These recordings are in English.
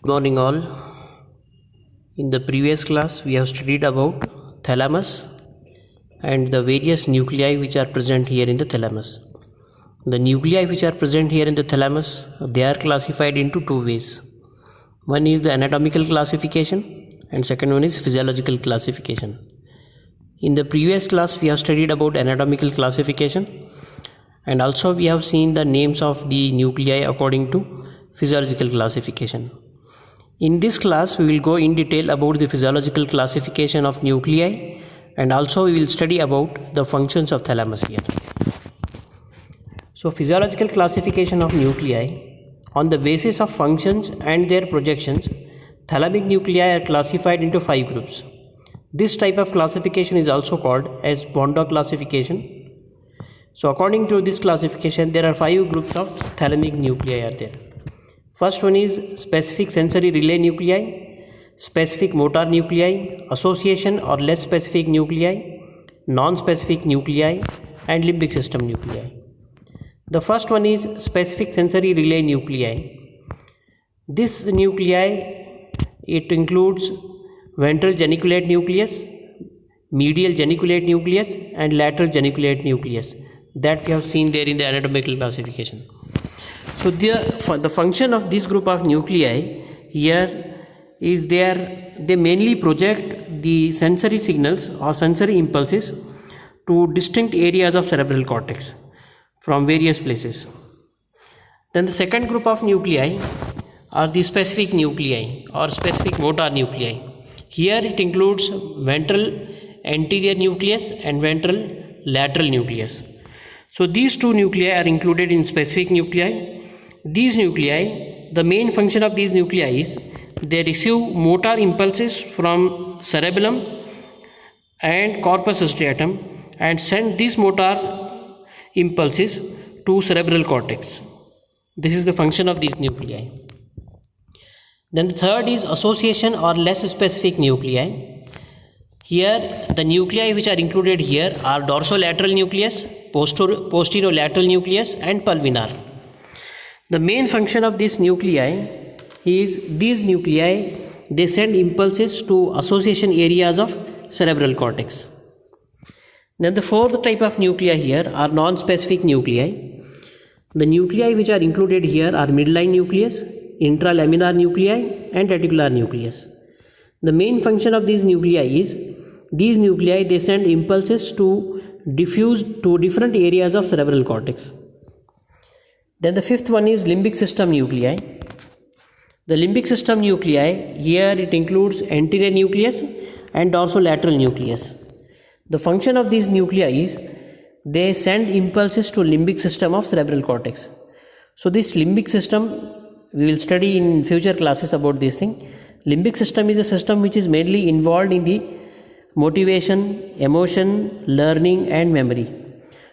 Good morning all. In the previous class we have studied about thalamus and the various nuclei which are present here in the thalamus. The nuclei which are present here in the thalamus, they are classified into two ways. One is the anatomical classification and second one is physiological classification. In the previous class we have studied about anatomical classification and also we have seen the names of the nuclei according to physiological classification. In this class we will go in detail about the physiological classification of nuclei and also we will study about the functions of thalamus here. So physiological classification of nuclei on the basis of functions and their projections, thalamic nuclei are classified into 5 groups. This type of classification is also called as Bondo classification. So according to this classification there are 5 groups of thalamic nuclei are there. First one is specific sensory relay nuclei, specific motor nuclei, association or less specific nuclei, non-specific nuclei and limbic system nuclei. The first one is specific sensory relay nuclei. This nuclei, it includes ventral geniculate nucleus, medial geniculate nucleus and lateral geniculate nucleus that we have seen there in the anatomical classification. So the function of this group of nuclei here is they mainly project the sensory signals or sensory impulses to distinct areas of cerebral cortex from various places. Then the second group of nuclei are the specific nuclei or specific motor nuclei. Here it includes ventral anterior nucleus and ventral lateral nucleus. So these two nuclei are included in specific nuclei. These nuclei, the main function of these nuclei is they receive motor impulses from cerebellum and corpus striatum and send these motor impulses to cerebral cortex. This is the function of these nuclei. Then the third is association or less specific nuclei. Here the nuclei which are included here are dorsolateral nucleus, posterolateral nucleus and pulvinar. The main function of this nuclei is these nuclei, they send impulses to association areas of cerebral cortex. Then the fourth type of nuclei here are non-specific nuclei. The nuclei which are included here are midline nucleus, intralaminar nuclei and reticular nucleus. The main function of these nuclei is these nuclei, they send impulses to diffuse to different areas of cerebral cortex. Then the fifth one is limbic system nuclei. The limbic system nuclei, here it includes anterior nucleus and dorsolateral nucleus. The function of these nuclei is they send impulses to limbic system of cerebral cortex. So this limbic system, we will study in future classes about this thing. Limbic system is a system which is mainly involved in the motivation, emotion, learning and memory.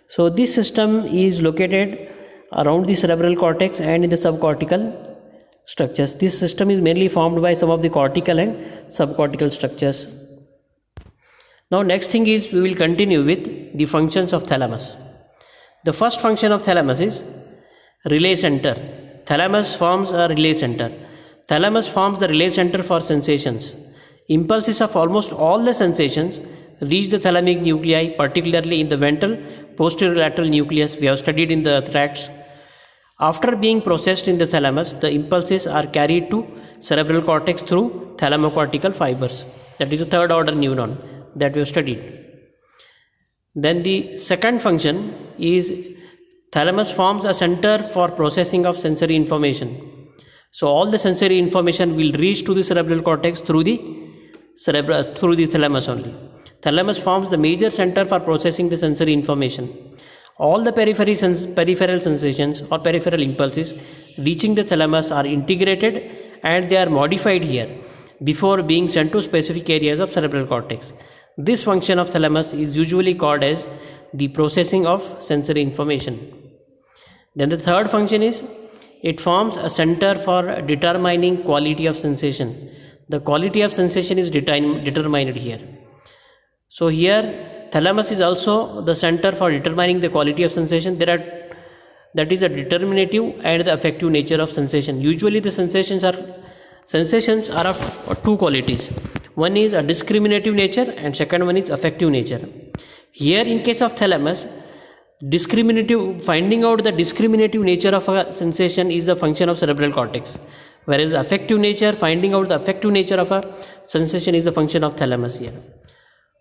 So this system is located around the cerebral cortex and in the subcortical structures. This system is mainly formed by some of the cortical and subcortical structures. Now next thing is we will continue with the functions of thalamus. The first function of thalamus is relay center. Thalamus forms a relay center. Thalamus forms the relay center for sensations. Impulses of almost all the sensations reach the thalamic nuclei, particularly in the ventral posterolateral nucleus. We have studied in the tracts. After being processed in the thalamus, the impulses are carried to cerebral cortex through thalamocortical fibers. That is a third order neuron that we have studied. Then the second function is thalamus forms a center for processing of sensory information. So all the sensory information will reach to the cerebral cortex through the thalamus only. Thalamus forms the major center for processing the sensory information. All the peripheral sensations or peripheral impulses reaching the thalamus are integrated and they are modified here before being sent to specific areas of cerebral cortex. This function of thalamus is usually called as the processing of sensory information. Then the third function is it forms a center for determining quality of sensation. The quality of sensation is determined here. So here thalamus is also the center for determining the quality of sensation. That is the determinative and the affective nature of sensation. Usually the sensations are sensations are of two qualities. One is a discriminative nature and second one is affective nature. Here in case of thalamus, finding out the discriminative nature of a sensation is the function of cerebral cortex, whereas affective nature, finding out the affective nature of a sensation is the function of thalamus here.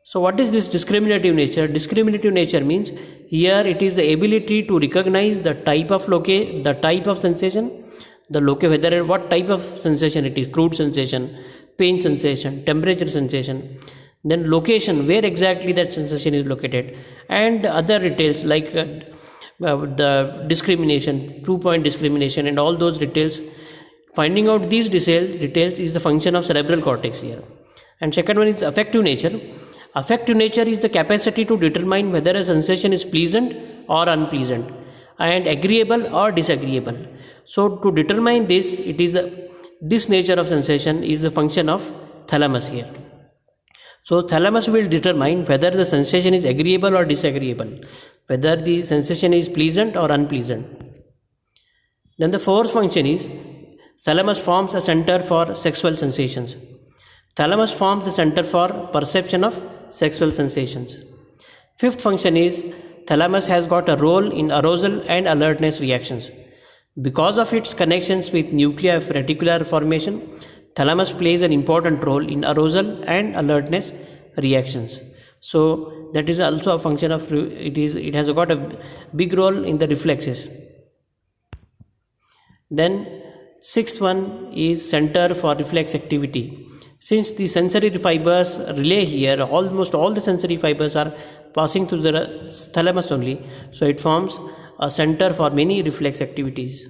So what is this discriminative nature? Discriminative nature means here it is the ability to recognize the type of sensation, what type of sensation it is, crude sensation, pain sensation, temperature sensation, then location, where exactly that sensation is located, and other details like the discrimination, 2-point discrimination, and all those details. Finding out these details is the function of cerebral cortex here. And second one is affective nature. Affective nature is the capacity to determine whether a sensation is pleasant or unpleasant, and agreeable or disagreeable. So to determine this, this nature of sensation is the function of thalamus here. So thalamus will determine whether the sensation is agreeable or disagreeable, whether the sensation is pleasant or unpleasant. Then the fourth function is thalamus forms a center for sexual sensations. Thalamus forms the center for perception of sexual sensations. Fifth function is thalamus has got a role in arousal and alertness reactions. Because of its connections with nuclei of reticular formation, thalamus plays an important role in arousal and alertness reactions. So that is also a function of it has got a big role in the reflexes. Then sixth one is center for reflex activity. Since the sensory fibers relay here, almost all the sensory fibers are passing through the thalamus only, so it forms a center for many reflex activities.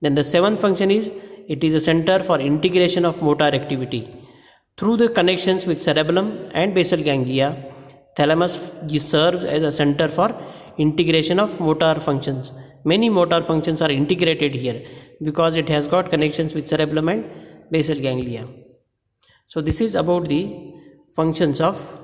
Then the seventh function is it is a center for integration of motor activity. Through the connections with cerebellum and basal ganglia, thalamus serves as a center for integration of motor functions. Many motor functions are integrated here because it has got connections with cerebellum and basal ganglia. So this is about the functions of